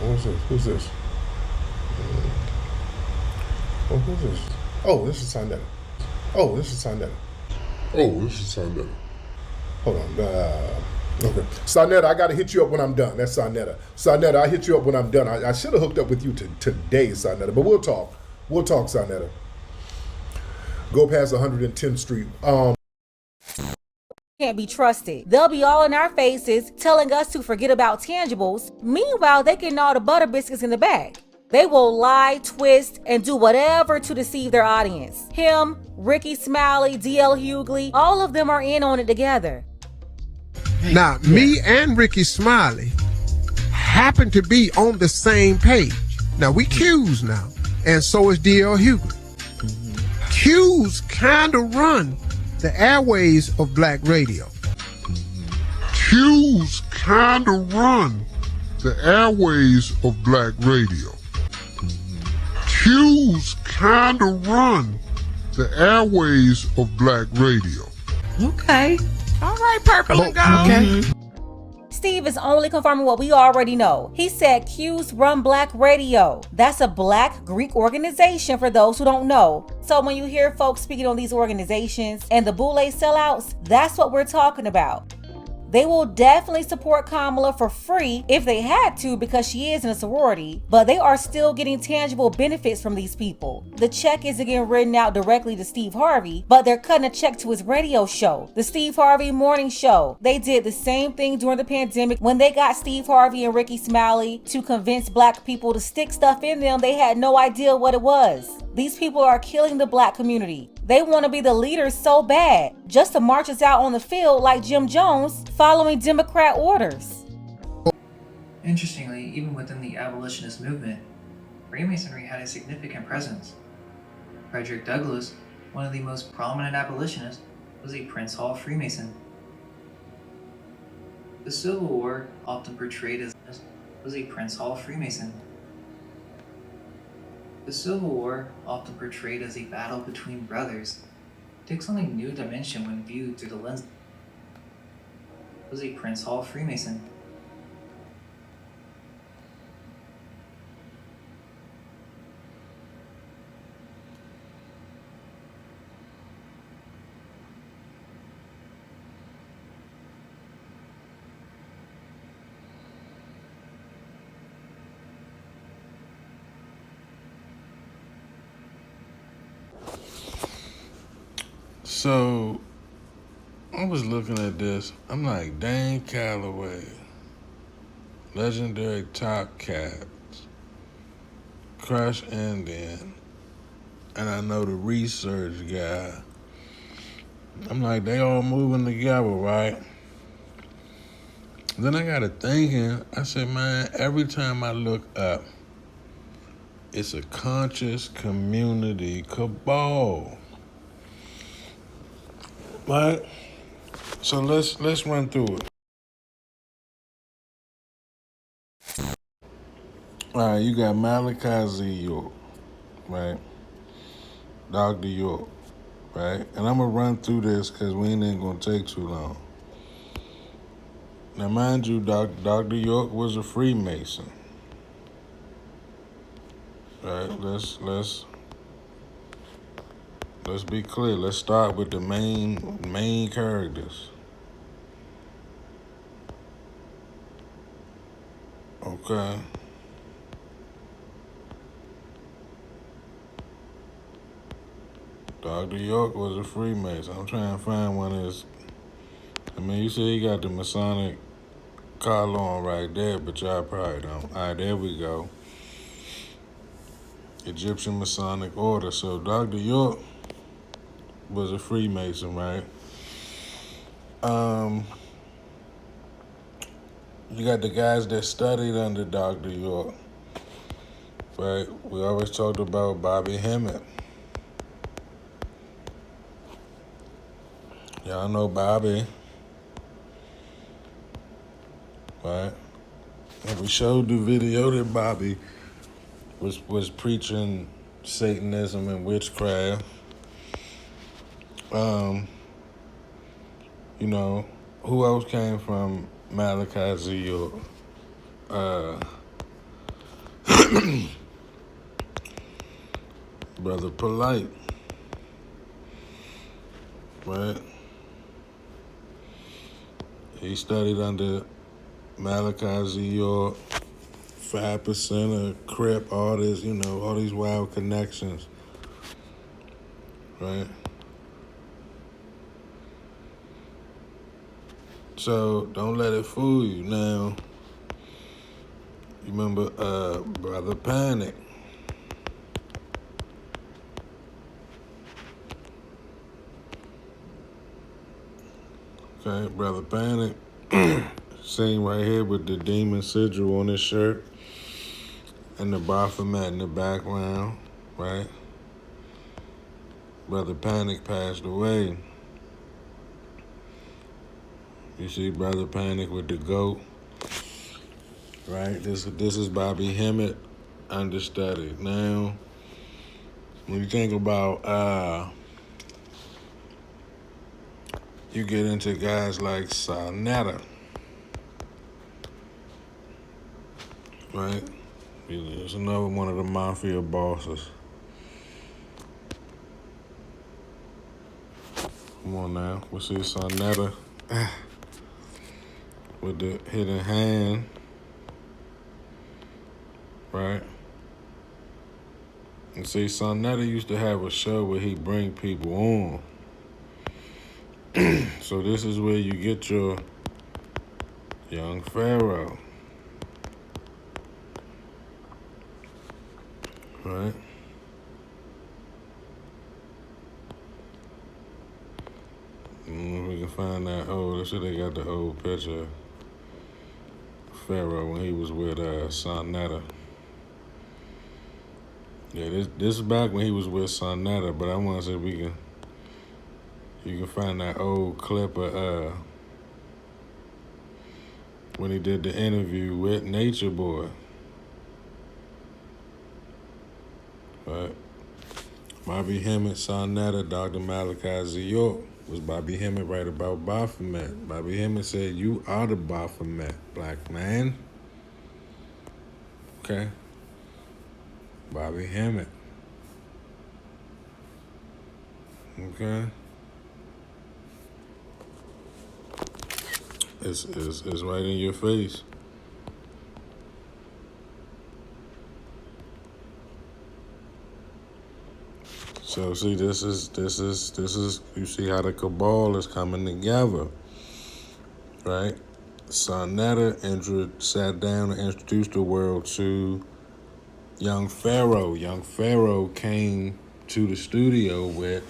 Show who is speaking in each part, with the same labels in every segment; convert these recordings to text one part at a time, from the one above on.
Speaker 1: What's this? Who's this? Oh, who's this? Oh, this is Sonetta. Oh, this is Sonetta.
Speaker 2: Oh, this is Sunday.
Speaker 1: Hold on. Okay. Sonetta, I got to hit you up when I'm done. That's Sonetta. Sonetta, I'll hit you up when I'm done. I should have hooked up with you today, Sonetta, but we'll talk. We'll talk, Sonetta. Go past 110th Street.
Speaker 3: Can't be trusted. They'll be all in our faces telling us to forget about tangibles. Meanwhile, they getting all the butter biscuits in the bag. They will lie, twist, and do whatever to deceive their audience. Him, Ricky Smiley, DL Hughley, all of them are in on it together.
Speaker 4: Now, me and Ricky Smiley happen to be on the same page. Now, we Q's now, and so is DL Hughley. Q's kind of run the airways of black radio.
Speaker 2: Q's kind of run the airways of black radio. Q's kind of run the airways of black radio.
Speaker 5: Okay. All right, purple and gold.
Speaker 4: Okay.
Speaker 3: Steve is only confirming what we already know. He said Q's run Black Radio. That's a Black Greek organization for those who don't know. So when you hear folks speaking on these organizations and the Boule sellouts, that's what we're talking about. They will definitely support Kamala for free if they had to because she is in a sorority, but they are still getting tangible benefits from these people. The check isn't getting written out directly to Steve Harvey, but they're cutting a check to his radio show, the Steve Harvey Morning Show. They did the same thing during the pandemic when they got Steve Harvey and Ricky Smiley to convince black people to stick stuff in them they had no idea what it was. These people are killing the black community. They want to be the leaders so bad, just to march us out on the field like Jim Jones, following Democrat orders.
Speaker 6: Interestingly, even within the abolitionist movement, Freemasonry had a significant presence. Frederick Douglass, one of the most prominent abolitionists, was a Prince Hall Freemason. The Civil War, often portrayed as was a Prince Hall Freemason. The Civil War, often portrayed as a battle between brothers, takes on a new dimension when viewed through the lens was a Prince Hall Freemason.
Speaker 7: So, I was looking at this. I'm like, Dane Calloway, legendary Top Cats, Crush Indian, and I know the research guy. I'm like, they all moving together, right? Then I got to thinking, I said, man, every time I look up, it's a conscious community cabal. Right? So let's run through it. All right, you got Malachi Z. York, right? Dr. York, right? And I'm going to run through this because we ain't going to take too long. Now, mind you, Dr. York was a Freemason. Right? Let's be clear. Let's start with the main characters. Okay. Dr. York was a Freemason. I'm trying to find one of his. I mean, you see he got the Masonic collar on right there, but y'all probably don't. All right, there we go. Egyptian Masonic Order. So Dr. York was a Freemason, right? You got the guys that studied under Dr. York, right? We always talked about Bobby Hemmett. Y'all know Bobby, right? And we showed the video that Bobby was preaching Satanism and witchcraft. You know, who else came from Malachi Z. York? Brother Polite, right? He studied under Malachi Z. York, 5%, Crip, all this, all these wild connections, right? So don't let it fool you. Now, you remember Brother Panic. Okay, Brother Panic, seen right here with the demon sigil on his shirt and the Baphomet in the background, right? Brother Panic passed away. You see Brother Panic with the goat, right? This is Bobby Hemmett understudy. Now, when you think about, you get into guys like Sarnetta, right? He's another one of the Mafia bosses. Come on now, we see Sarnetta with the hidden hand, right? And see, Sarnetta used to have a show where he bring people on. So this is where you get your young Pharaoh, right? We can find that old. They they got the old picture of Pharaoh when he was with Sarnetta. Yeah, this is back when he was with Sarnetta, but I want to see if you can find that old clip of when he did the interview with Nature Boy. Right. Bobby Hemmett, Sarnetta, Dr. Malachi Z. York. Was Bobby Hemmett right about Baphomet? Bobby Hemmett said, "You are the Baphomet, black man." Okay. Bobby Hemmett. Okay. It's right in your face. So see, this is you see how the cabal is coming together, right? Sarnetta sat down and introduced the world to young Pharaoh. Young Pharaoh came to the studio with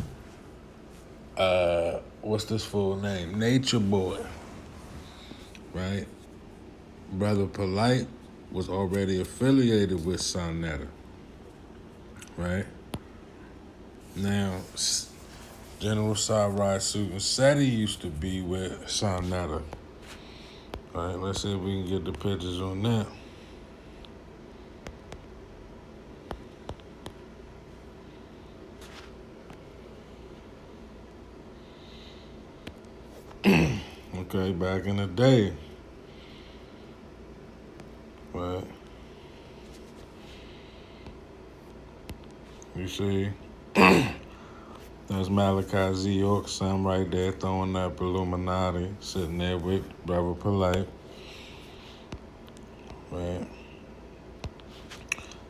Speaker 7: what's this full name? Nature Boy, right? Brother Polite was already affiliated with Sarnetta, right? Now, General Sarai Suit said he used to be with Sarnetta. All right, let's see if we can get the pictures on that. Okay, back in the day. Right. You see, that's Malachi Z. York's son right there throwing up Illuminati, sitting there with Brother Polite. Right.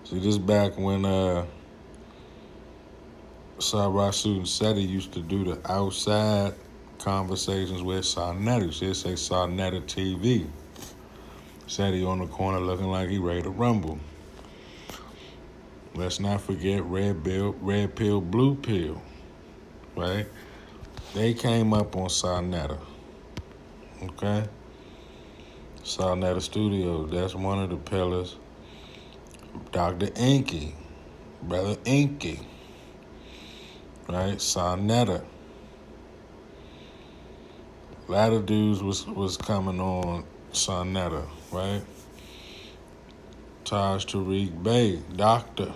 Speaker 7: See, this back when Sarah Suit said he used to do the outside conversations with Sarnetta. She'd say Sarnetta TV. Said he on the corner looking like he ready to rumble. Let's not forget red pill, blue pill, right? They came up on Sarnetta, okay? Sarnetta Studios, that's one of the pillars. Dr. Inky, Brother Inky, right? Sarnetta. A lot of dudes was coming on Sarnetta, right? Taj Tariq Bey, Doctor,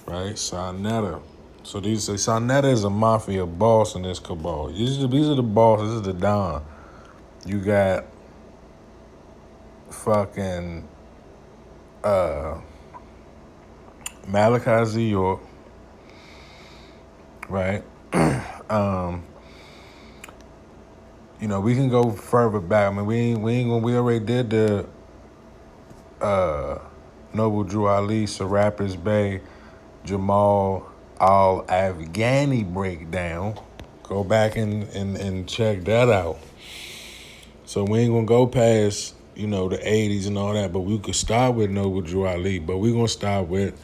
Speaker 7: right? Sarnetta. So Sarnetta is a mafia boss in this cabal. These are the bosses. This is the Don. You got fucking Malachi Z. York, right? You know, we can go further back. I mean, we already did the Noble Drew Ali, Serapis Bey, Jamal Al-Afghani breakdown. Go back and check that out. So we ain't gonna go past, you know, the 80s and all that, but we could start with Noble Drew Ali, but we gonna start with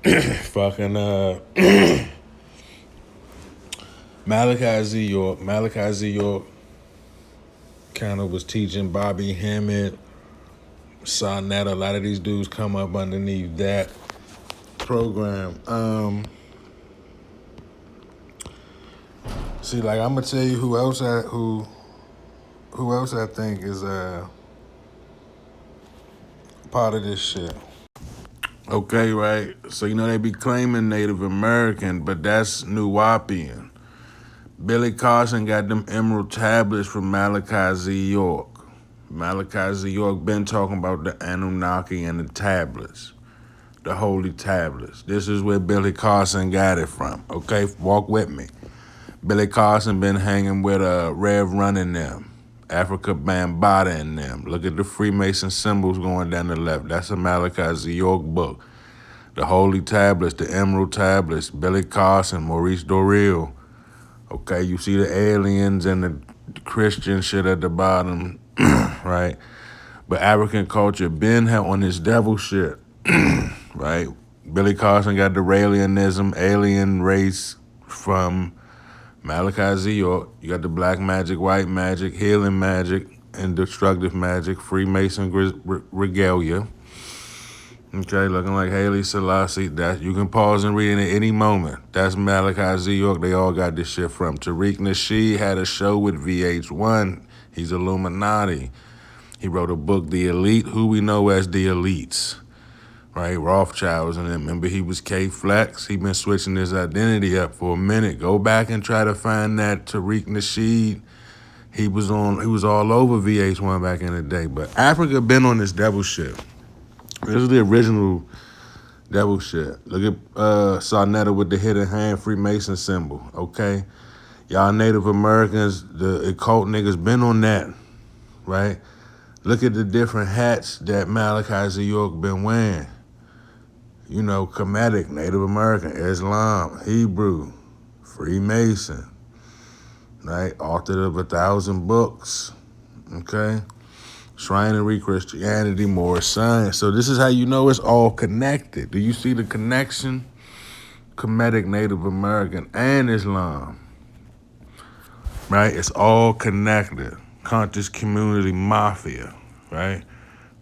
Speaker 7: fucking Malachi Z. York. Malachi Z. York kind of was teaching Bobby Hemmett, Sonetta. A lot of these dudes come up underneath that program. See, like I'm gonna tell you who else I think is part of this shit. Okay, right. So you know they be claiming Native American, but that's Nuwapian. Billy Carson got them emerald tablets from Malachi Z. York. Malachi Z. York been talking about the Anunnaki and the tablets, the holy tablets. This is where Billy Carson got it from. Okay, walk with me. Billy Carson been hanging with Rev Run and them, Africa Bambaataa and them. Look at the Freemason symbols going down the left. That's a Malachi Z. York book. The holy tablets, the emerald tablets, Billy Carson, Maurice Doril. Okay, you see the aliens and the Christian shit at the bottom, right? But African culture been on this devil shit, right? Billy Carson got the Raelianism, alien race from Malachi Z. York. You got the black magic, white magic, healing magic, and destructive magic, Freemason regalia. Okay, looking like Haile Selassie. That you can pause and read it at any moment. That's Malachi Z. York. They all got this shit from. Tariq Nasheed had a show with VH1. He's Illuminati. He wrote a book, The Elite, who we know as the Elites, right? Rothschilds and them. Remember, he was K-Flex. He been switching his identity up for a minute. Go back and try to find that Tariq Nasheed. He was all over VH1 back in the day. But Africa been on this devil shit. This is the original devil shit. Look at Sonetta with the hidden hand Freemason symbol, okay? Y'all Native Americans, the occult niggas been on that, right? Look at the different hats that Malachi Z. York been wearing. You know, Kemetic, Native American, Islam, Hebrew, Freemason, right? Author of 1,000 books, okay? Shrinery, Christianity, more science. So this is how you know it's all connected. Do you see the connection? Kemetic, Native American, and Islam, right? It's all connected. Conscious community mafia, right?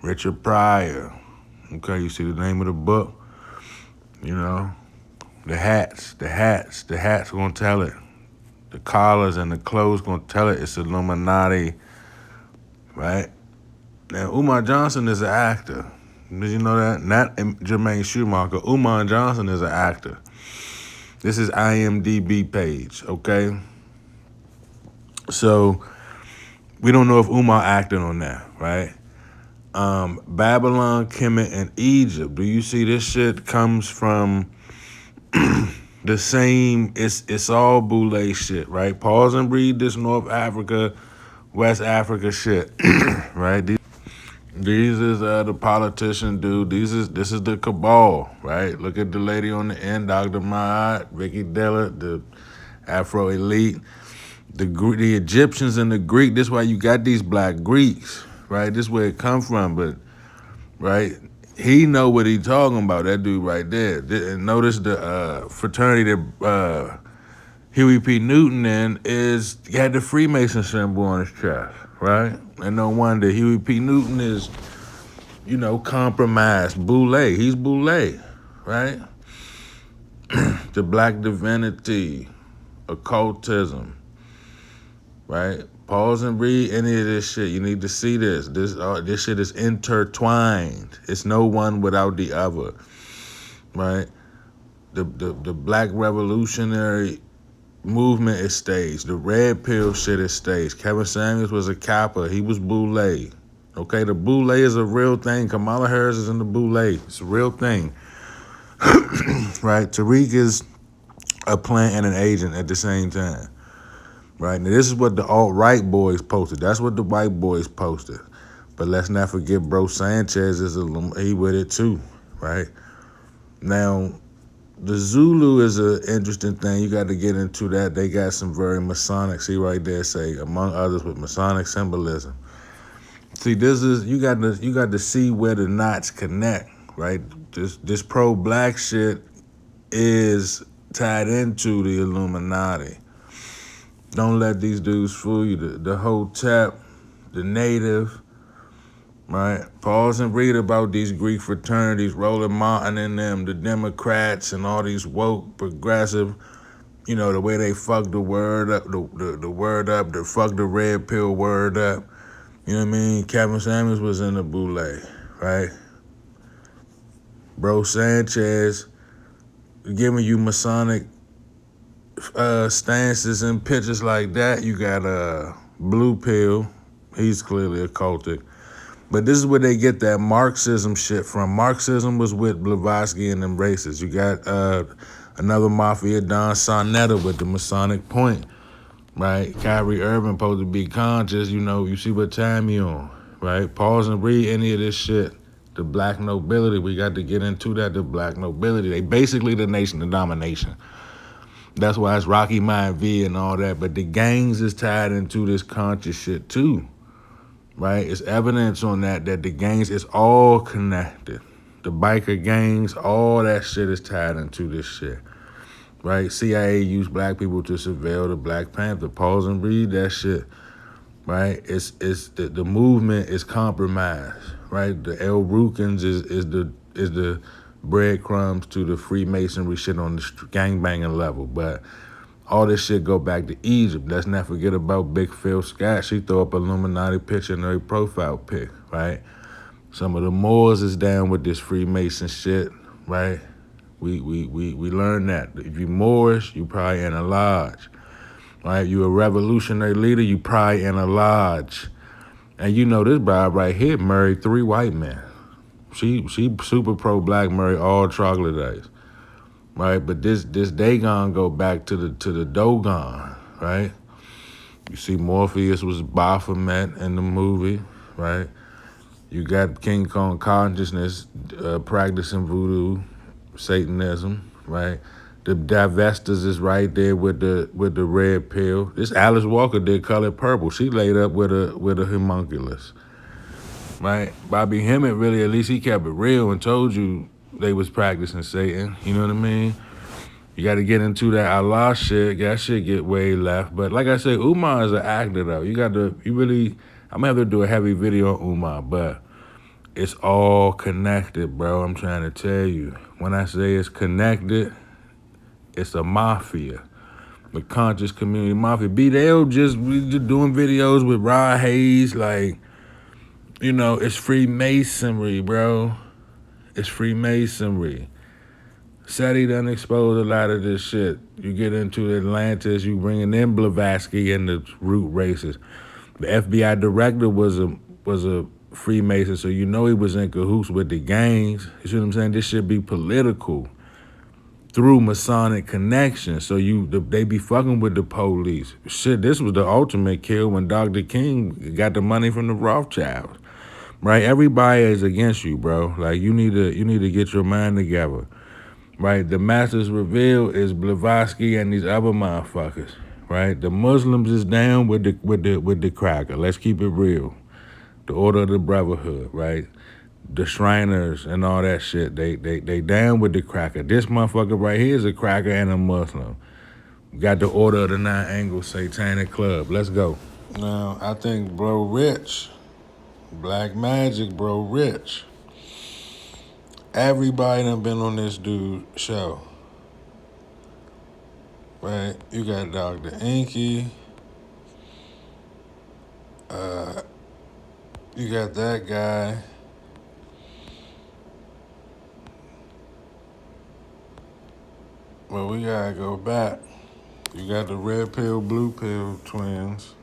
Speaker 7: Richard Pryor. Okay, you see the name of the book? You know, the hats gonna tell it. The collars and the clothes gonna tell it. It's Illuminati, right? Now, Umar Johnson is an actor. Did you know that? Not Jermaine Schumacher. Umar Johnson is an actor. This is IMDb page, okay? So, we don't know if Umar acted on that, right? Babylon, Kemet, and Egypt. Do you see this shit comes from the same, it's all Boule shit, right? Pause and read this North Africa, West Africa shit, right? These is the politician dude. This is the cabal, right? Look at the lady on the end, Dr. Maat, Vicky Della, the Afro elite, the Egyptians and the Greek. This is why you got these black Greeks, right? This is where it come from, but right, he know what he talking about. That dude right there. And notice the fraternity that Huey P. Newton in is got the Freemason symbol on his chest, right? And no wonder Huey P. Newton is, you know, compromised. Boule. He's Boule, right? The black divinity, occultism, right? Pause and read any of this shit. You need to see this. This shit is intertwined. It's no one without the other, right? The black revolutionary movement is staged. The red pill shit is staged. Kevin Samuels was a copper. He was Boule. Okay, the boule is a real thing. Kamala Harris is in the boule. It's a real thing. Right? Tariq is a plant and an agent at the same time. Right? Now, this is what the alt-right boys posted. That's what the white boys posted. But let's not forget Bro Sanchez he with it too. Right? Now, the Zulu is an interesting thing. You got to get into that. They got some very Masonic. See right there, say among others with Masonic symbolism. See, this is you got to see where the knots connect, right? This pro-black shit is tied into the Illuminati. Don't let these dudes fool you. The Hotep, the Native, right? Pause and read about these Greek fraternities, Roland Martin and them, the Democrats and all these woke, progressive, you know, the way they fuck the word up, the word up, the fuck the red pill word up. You know what I mean? Kevin Samuels was in the boule, right? Bro Sanchez giving you Masonic stances and pictures like that. You got Blue Pill. He's clearly occultic. But this is where they get that Marxism shit from. Marxism was with Blavatsky and them racists. You got another Mafia Don Sonetta with the Masonic point, right? Kyrie Irving supposed to be conscious. You know, you see what time he on, right? Pause and read any of this shit. The black nobility, we got to get into that. The black nobility, they basically the nation of domination. That's why it's Rocky Mind V and all that. But the gangs is tied into this conscious shit too, right? It's evidence on that the gangs is all connected. The biker gangs, all that shit is tied into this shit, right? CIA used black people to surveil the Black Panther. Pause and read that shit, right? It's the movement is compromised, right? The El Rukins is the breadcrumbs to the Freemasonry shit on the gangbanging level. But all this shit go back to Egypt. Let's not forget about Big Phil Scott. She throw up Illuminati picture in her profile pic, right? Some of the Moors is down with this Freemason shit, right? We learned that. If you Moorish, you probably in a lodge, right? You a revolutionary leader, you probably in a lodge. And you know this bride right here married 3 white men. She super pro-black, married all troglodytes, right? But this Dagon go back to the Dogon, right? You see Morpheus was Baphomet in the movie, right? You got King Kong consciousness practicing voodoo, Satanism, right? The divestors is right there with the red pill. This Alice Walker did Color Purple. She laid up with a homunculus. Right? Bobby Hemmett really, at least he kept it real and told you they was practicing Satan. You know what I mean? You got to get into that Allah shit. That shit get way left. But like I said, Umar is an actor though. I'm gonna have to do a heavy video on Umar, but it's all connected, bro. I'm trying to tell you. When I say it's connected, it's a mafia. The conscious community mafia. We just doing videos with Rod Hayes, like, you know, it's Freemasonry, bro. It's Freemasonry. SETI done exposed a lot of this shit. You get into Atlantis, you bringing in Blavatsky and the root races. The FBI director was a Freemason, so you know he was in cahoots with the gangs. You see what I'm saying? This should be political through Masonic connections. So they be fucking with the police. Shit, this was the ultimate kill when Dr. King got the money from the Rothschilds. Right, everybody is against you, bro. Like you need to get your mind together. Right, the Masters Reveal is Blavatsky and these other motherfuckers. Right, the Muslims is down with the cracker. Let's keep it real. The Order of the Brotherhood, right? The Shriners and all that shit. They down with the cracker. This motherfucker right here is a cracker and a Muslim. Got the Order of the Nine Angles Satanic Club. Let's go. Now I think Bro Rich. Black Magic, Bro Rich. Everybody done been on this dude show. Right? You got Dr. Inky. You got that guy. Well, we gotta go back. You got the red pill, blue pill twins.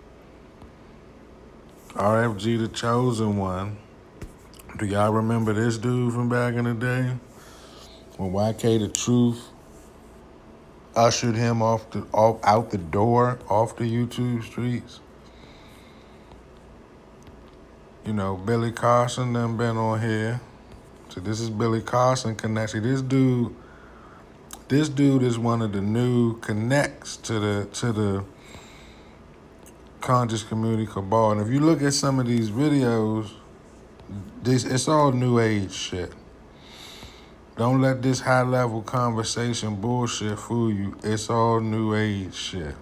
Speaker 7: RFG the Chosen One. Do y'all remember this dude from back in the day? When YK the Truth ushered him out the door, off the YouTube streets. You know, Billy Carson done been on here. So this is Billy Carson connection. This dude is one of the new connects to the conscious community cabal. And if you look at some of these videos, it's all new age shit. Don't let this high level conversation bullshit fool you. It's all new age shit.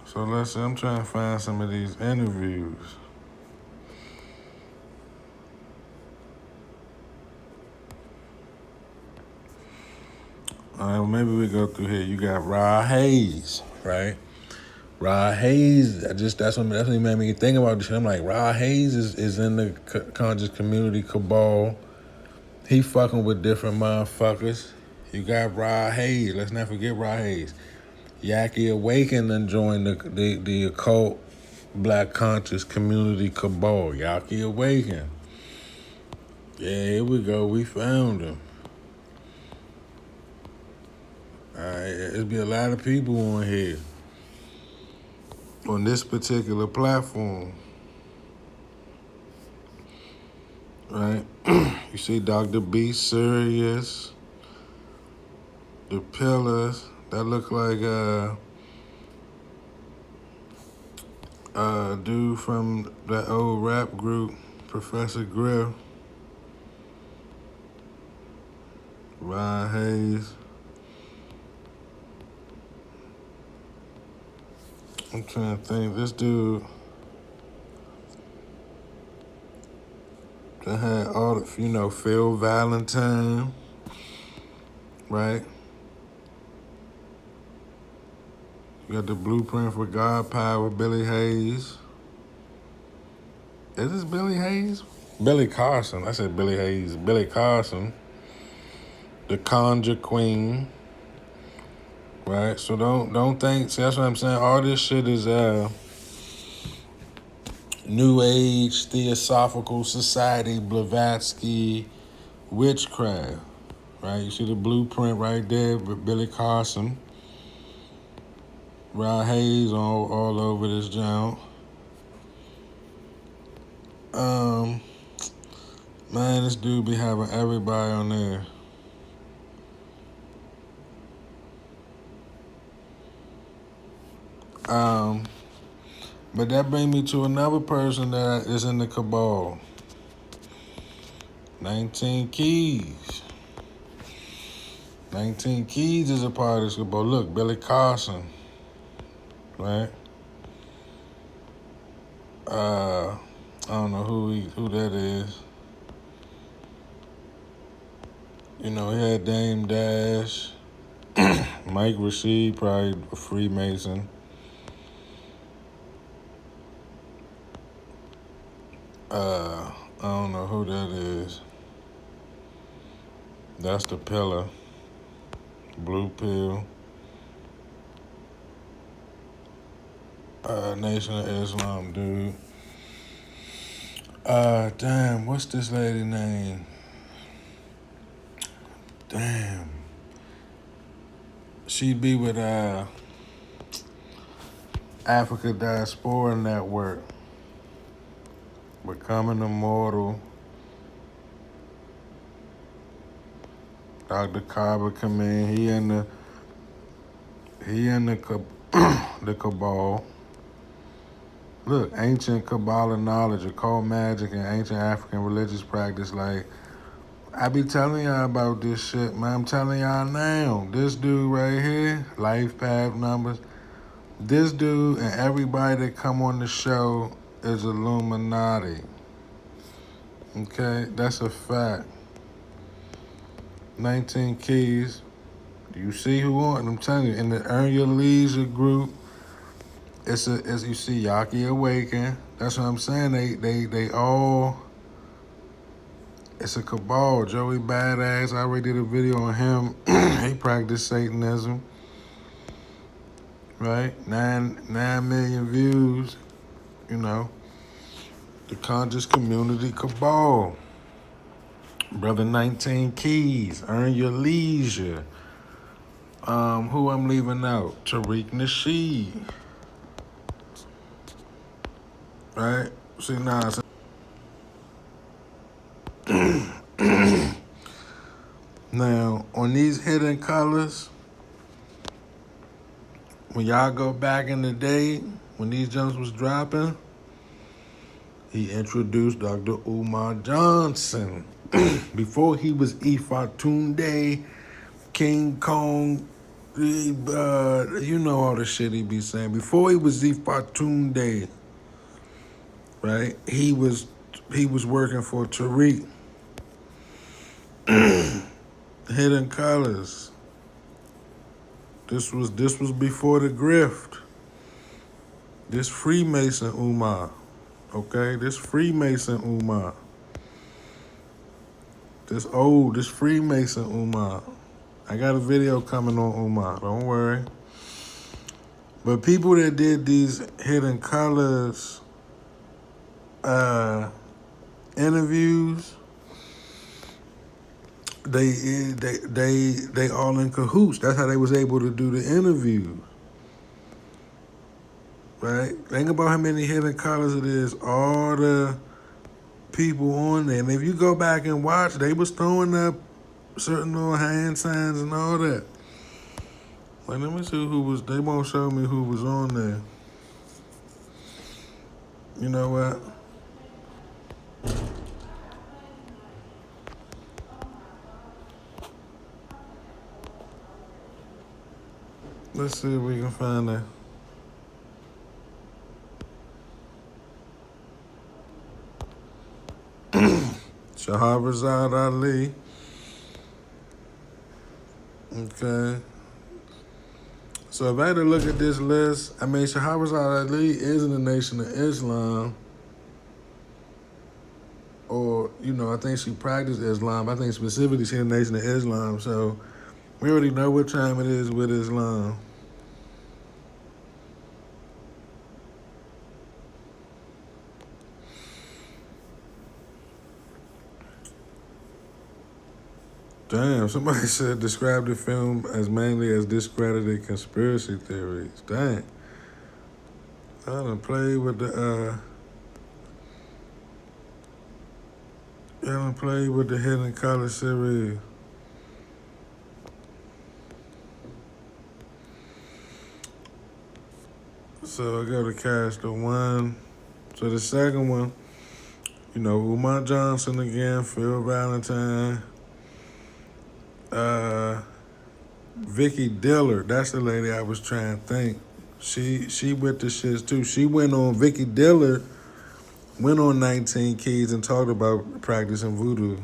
Speaker 7: So let's see, I'm trying to find some of these interviews. All right, well, maybe we go through here. You got Rod Hayes, right? Rod Hayes, that's what made me think about this shit. I'm like, Rod Hayes is in the conscious community cabal. He fucking with different motherfuckers. You got Rod Hayes. Let's not forget Rod Hayes. Yaki Awaken and joined the occult black conscious community cabal. Yaki Awaken. Yeah, here we go. We found him. All right, there's be a lot of people on here. On this particular platform. Right? You see Dr. B Serious. The Pillars. That look like dude from that old rap group, Professor Griff. Ryan Hayes. I'm trying to think. This dude that had all the, Phil Valentine, right? You got the Blueprint for God Power, Billy Hayes. Is this Billy Hayes? Billy Carson. I said Billy Hayes. Billy Carson. The Conjure Queen. Right? So don't think, see, that's what I'm saying. All this shit is New Age, Theosophical Society, Blavatsky, witchcraft. Right? You see the blueprint right there with Billy Carson. Rod Hayes all over this junk. Man, this dude be having everybody on there. But that brings me to another person that is in the cabal. 19 Keys. 19 Keys is a part of this cabal. Look, Billy Carson. Right? I don't know who that is. He had Dame Dash. Mike Rashid, probably a Freemason. I don't know who that is. That's the Pillar. Blue Pill. Nation of Islam, dude. Damn, what's this lady name? Damn. She'd be with Africa Diaspora Network. Becoming Immortal. Dr. Carver come in. He in the cabal. Look, ancient Kabbalah knowledge, occult magic, and ancient African religious practice. Like, I be telling y'all about this shit, man. I'm telling y'all now. This dude right here, Life Path Numbers. This dude and everybody that come on the show is Illuminati. Okay, that's a fact. 19 Keys. Do you see who on? I'm telling you, in the Earn Your Leisure group, it's you see Yaki Awaken. That's what I'm saying. They all. It's a cabal. Joey Badass. I already did a video on him. He practiced Satanism. right? 9 million views, you know. The conscious community cabal. Brother 19 Keys, Earn Your Leisure. Who I'm leaving out? Tariq Nasheed. Right? See, now, now, on these hidden colors, when y'all go back in the day, when these jumps was dropping, he introduced Dr. Umar Johnson. Before he was Ifatunde, King Kong, you know all the shit he be saying. Before he was Ifatunde, right? He was working for Tariq. Hidden colors. This was before the grift. This Freemason Umar. Okay? This Freemason Umar. This Freemason Umar. I got a video coming on Umar, don't worry. But people that did these hidden colors interviews, they all in cahoots. That's how they was able to do the interview. Right? Think about how many hidden colors it is. All the people on there. And if you go back and watch, they was throwing up certain little hand signs and all that. Like, let me see who was. They won't show me who was on there. You know what? Let's see if we can find that. Shahrazad Ali. Okay. So if I had to look at this list, I mean, Shahrazad Ali is in the Nation of Islam. Or, you know, I think she practiced Islam. I think specifically she's in the Nation of Islam. So we already know what time it is with Islam. Damn, somebody said describe the film as mainly as discredited conspiracy theories. Dang. I done played with the Hidden Color series. So I got to cast the one. So the second one, you know, Umar Johnson again, Phil Valentine. Vicky Diller, that's the lady I was trying to think. She with the shits too. She went on, Vicky Diller went on 19 Keys and talked about practicing voodoo.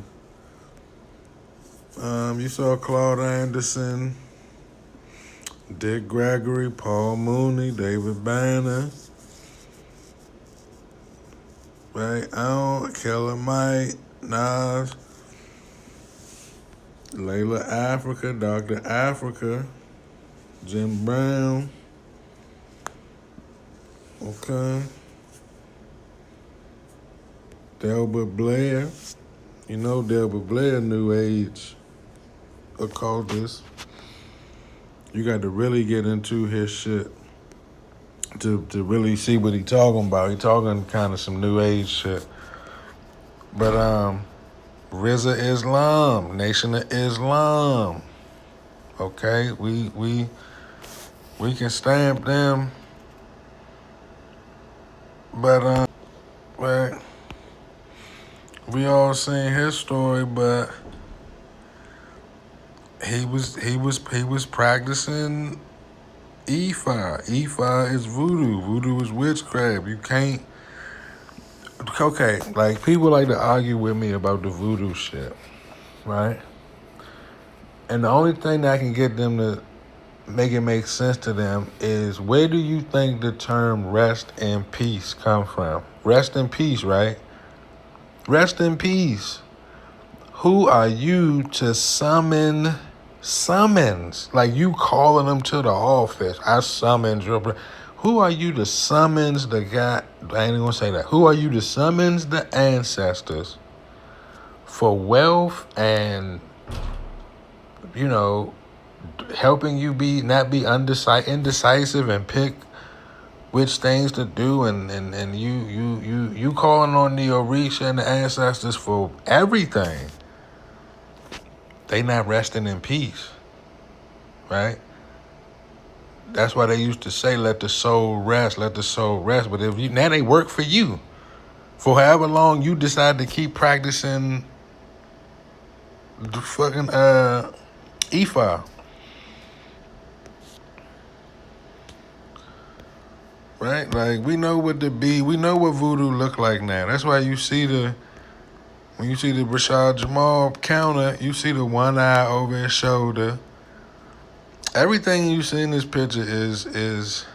Speaker 7: You saw Claude Anderson, Dick Gregory, Paul Mooney, David Banner, right? Killer Mike, Nas, Layla Africa, Dr. Africa, Jim Brown. Okay. Delbert Blair. You know Delbert Blair, New Age occultist. You got to really get into his shit to really see what he talking about. He talking kind of some New Age shit. But Rizza Islam, Nation of Islam. Okay, we can stamp them, but right, we all seen his story, but he was practicing Ifa. Ifa is voodoo. Voodoo is witchcraft. You can't. Okay, like people like to argue with me about the voodoo shit, right? And the only thing that can get them to make it make sense to them is, where do you think the term rest in peace come from? Rest in peace, right? Rest in peace. Who are you to summon Summons. Like you calling them to the office. I summoned your who are you to summons the guy? I ain't gonna say that. Who are you to summons the ancestors for wealth and, you know, helping you not be indecisive and pick which things to do, and you calling on the Orisha and the ancestors for everything. They not resting in peace, right? That's why they used to say, let the soul rest, let the soul rest. But if you now they work for you. For however long you decide to keep practicing the fucking Ifa. Right? Like we know what voodoo look like now. That's why when you see the Rashad Jamal counter, you see the one eye over his shoulder. Everything you see in this picture is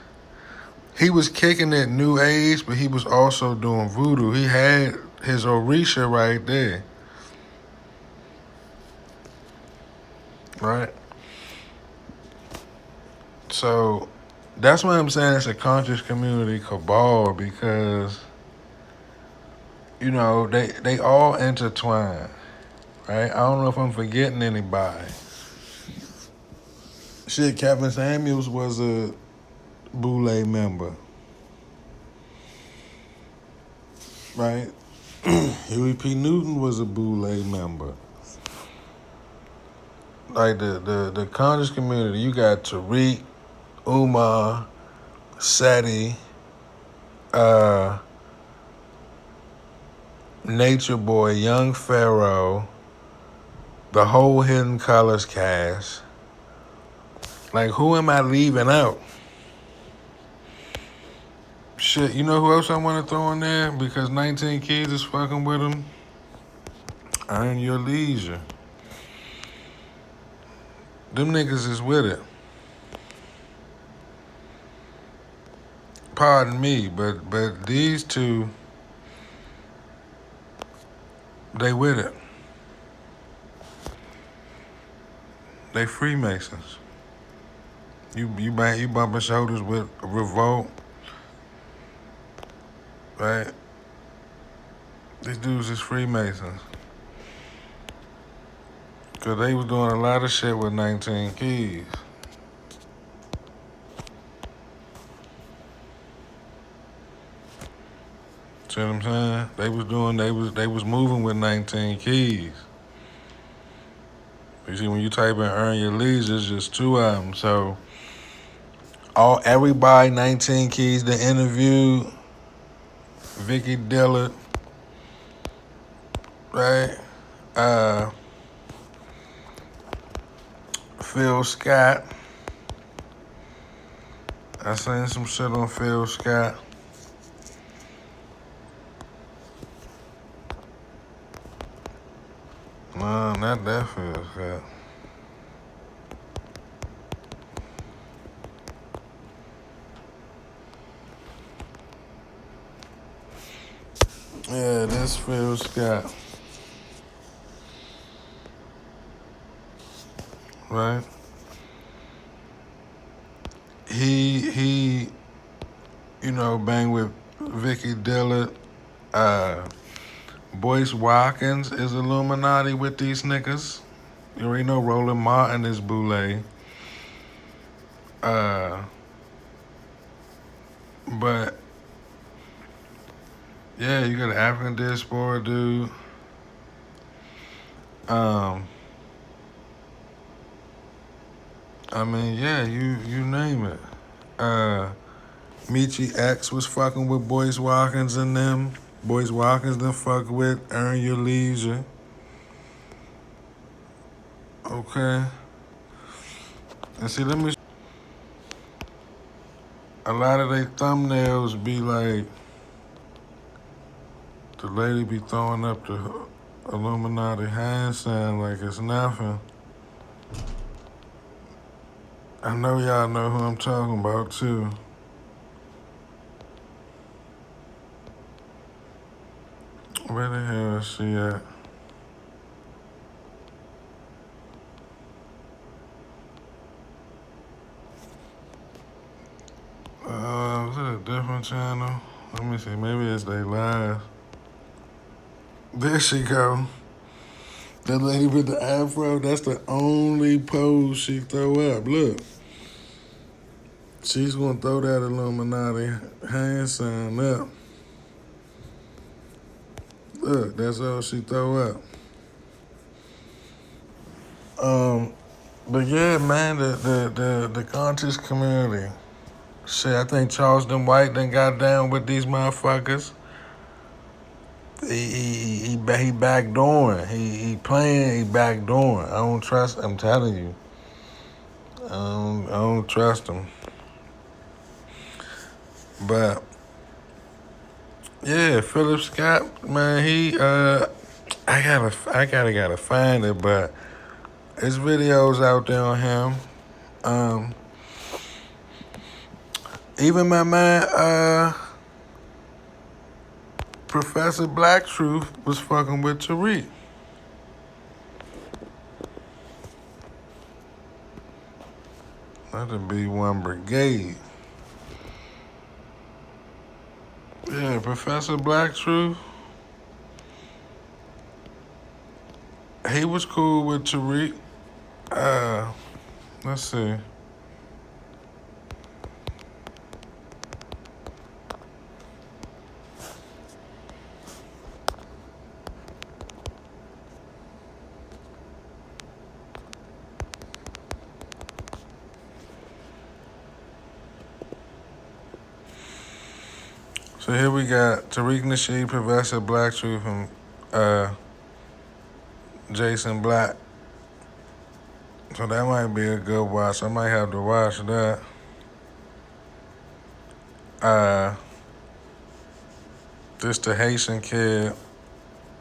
Speaker 7: he was kicking it new age, but he was also doing voodoo. He had his Orisha right there. Right? So that's why I'm saying it's a conscious community cabal, because, you know, they all intertwine. Right? I don't know if I'm forgetting anybody. Shit, Kevin Samuels was a Boule member. Right? Huey P. Newton was a Boule member. Like the conscious community, you got Tariq, Umar, Seti, Nature Boy, Young Pharaoh, the whole Hidden Colors cast. Like, who am I leaving out? Shit, you know who else I want to throw in there? Because 19 Keys is fucking with him. Earn Your Leisure. Them niggas is with it. Pardon me, but these two, they with it. They Freemasons. You bumping shoulders with Revolt, right? These dudes is Freemasons. Cause they was doing a lot of shit with 19 Keys. See what I'm saying? They was moving with 19 Keys. You see, when you type in Earn Your Leisure, it's just two of them. So everybody 19 Keys they interviewed, Vicky Dillard, right? Phil Scott. I seen some shit on Phil Scott. No, not that Phil Scott. Yeah, that's Phil Scott. Right? He you know, bang with Vicky Dillard. Boyce Watkins is Illuminati with these niggas. You already know Roland Martin is Boule. But yeah, you got an African diaspora dude. I mean, yeah, you name it. Michi X was fucking with Boyce Watkins and them. Boyce Watkins done fuck with Earn Your Leisure. Okay. And see, a lot of their thumbnails be like, the lady be throwing up the Illuminati hand sign like it's nothing. I know y'all know who I'm talking about too. Where the hell is she at? different channel. Let me see. Maybe it's they live. There she go. That lady with the afro, that's the only pose she throw up. Look. She's going to throw that Illuminati hand sign up. Look, that's all she throw up. But yeah, man, the conscious community. Shit, I think Charleston White done got down with these motherfuckers. He backdooring. He playing, he backdooring. I don't trust, I'm telling you. I don't trust him. But yeah, Philip Scott, man, he I gotta find it, but there's videos out there on him. Even my man, Professor Black Truth was fucking with Tariq. That'd be one brigade. Yeah, Professor Black Truth. He was cool with Tariq. Let's see. So here we got Tariq Nasheed, Professor Black Truth, and Jason Black. So that might be a good watch. I might have to watch that. This the Haitian kid,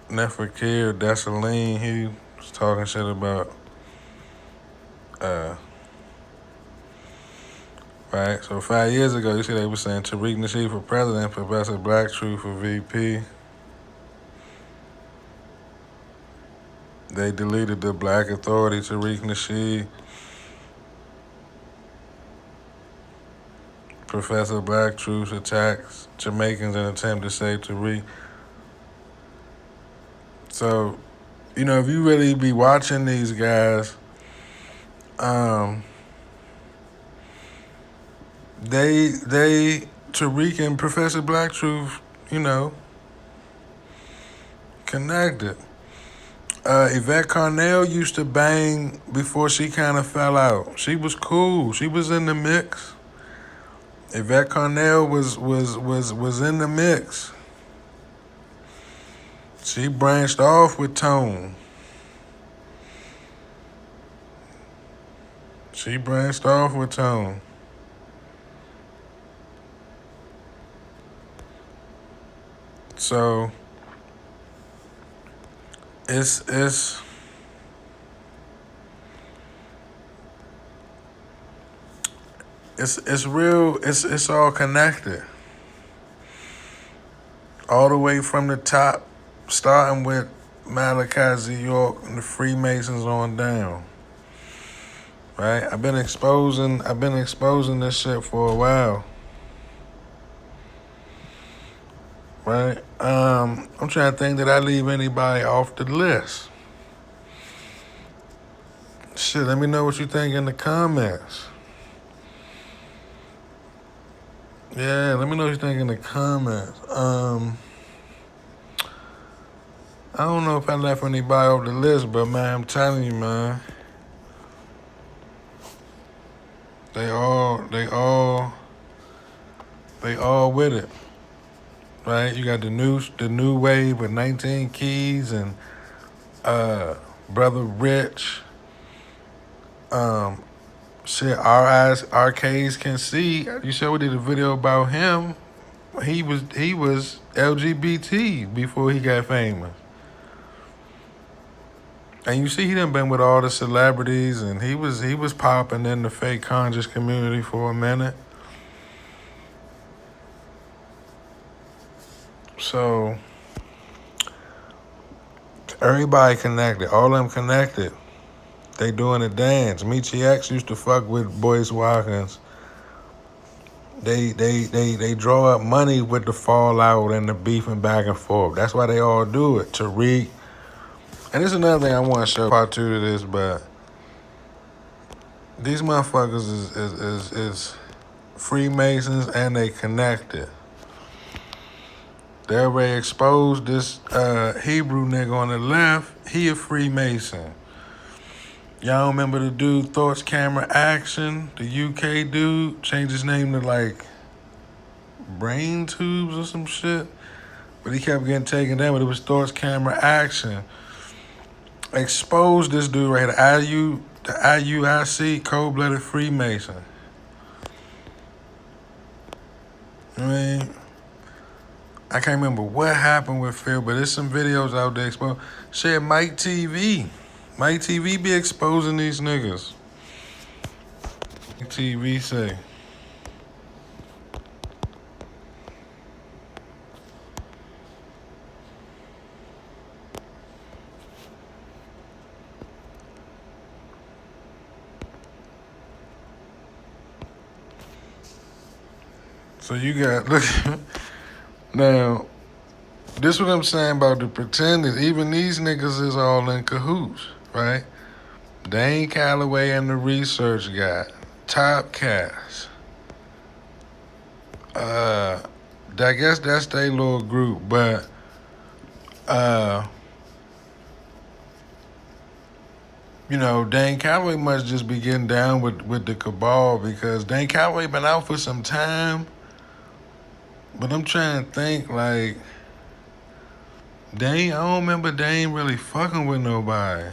Speaker 7: Neferkir Dessalines, he was talking shit about right? So 5 years ago, you see they were saying Tariq Nasheed for president, Professor Black Truth for VP. They deleted the Black Authority, Tariq Nasheed. Professor Black Truth attacks Jamaicans in attempt to save Tariq. So, you know, if you really be watching these guys, Tariq and Professor Black Truth, you know, connected. Yvette Carnell used to bang before she kind of fell out. She was cool. She was in the mix. Yvette Carnell was in the mix. She branched off with Tone. So it's real. It's all connected. All the way from the top, starting with Malachi Z. York and the Freemasons on down. Right? I've been exposing this shit for a while. Right? I'm trying to think, did I leave anybody off the list? Shit, let me know what you think in the comments. Yeah, let me know what you think in the comments. I don't know if I left anybody off the list, but man, I'm telling you, man. They all with it. Right? You got the new wave with 19 Keys and Brother Rich. Shit, our K's can see. You said we did a video about him. He was LGBT before he got famous. And you see he done been with all the celebrities, and he was popping in the fake conscious community for a minute. So everybody connected, all of them connected. They doing a dance. Michi X used to fuck with Boyce Watkins. they draw up money with the fallout and the beefing back and forth. That's why they all do it. Tariq. And this is another thing I want to show part 2 to this, but these motherfuckers is Freemasons and they connected. They already exposed this Hebrew nigga on the left. He a Freemason. Y'all remember the dude Thoughts Camera Action? The UK dude changed his name to like Brain Tubes or some shit. But he kept getting taken down, but it was Thoughts Camera Action. Exposed this dude right here, the IUIC, cold-blooded Freemason. I mean, I can't remember what happened with Phil, but there's some videos out there exposed. Shit, Mike TV. Mike TV be exposing these niggas. Mike TV say. So you got, look, now, this what I'm saying about the pretenders. Even these niggas is all in cahoots, right? Dane Calloway and the research guy, Top Cats. I guess that's their little group, but you know, Dane Calloway must just be getting down with the cabal because Dane Calloway been out for some time. But I'm trying to think, like, Dane, I don't remember Dane really fucking with nobody.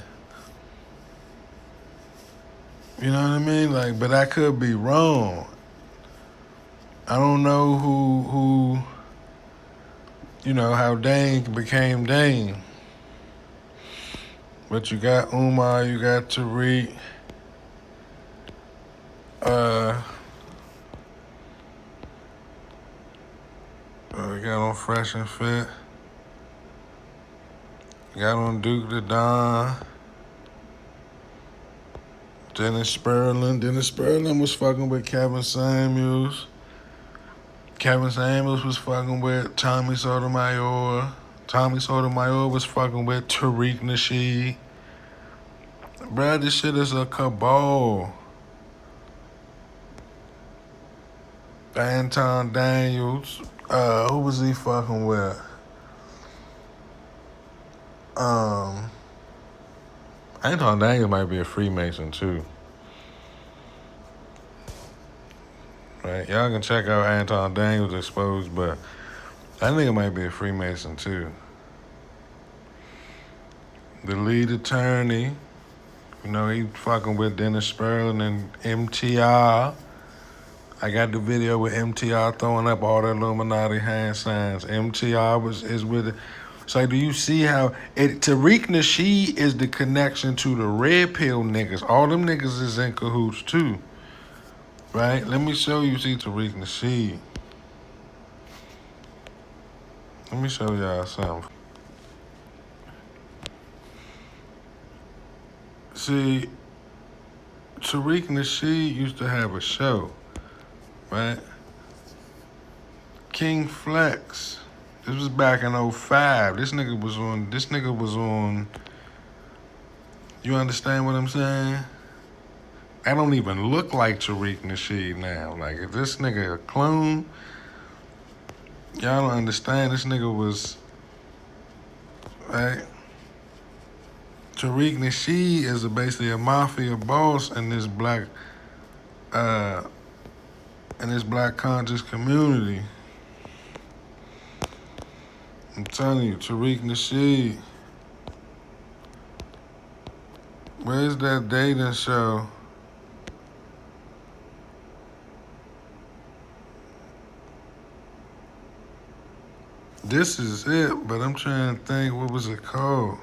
Speaker 7: You know what I mean? Like, but I could be wrong. I don't know who you know, how Dane became Dane. But you got Umar, you got Tariq. We got on Fresh and Fit. Got on Duke the Don. Dennis Sperling. Dennis Sperling was fucking with Kevin Samuels. Kevin Samuels was fucking with Tommy Sotomayor. Tommy Sotomayor was fucking with Tariq Nasheed. Bruh, this shit is a cabal. Anton Daniels. Who was he fucking with? Anton Daniels might be a Freemason too. Right? Y'all can check out Anton Daniels exposed, but that nigga might be a Freemason too. The lead attorney, you know, he fucking with Dennis Sperling and MTR. I got the video with MTR throwing up all the Illuminati hand signs. MTR is with it. So do you see how Tariq Nasheed is the connection to the red pill niggas? All them niggas is in cahoots too. Right? Let me show you, see Tariq Nasheed. Let me show y'all something. See, Tariq Nasheed used to have a show, right? King Flex. This was back in 05. This nigga was on, you understand what I'm saying? I don't even look like Tariq Nasheed now. Like, if this nigga a clone, y'all don't understand. This nigga was, right? Tariq Nasheed is basically a mafia boss in this black conscious community. I'm telling you, Tariq Nasheed. Where's that dating show? This is it, but I'm trying to think, what was it called?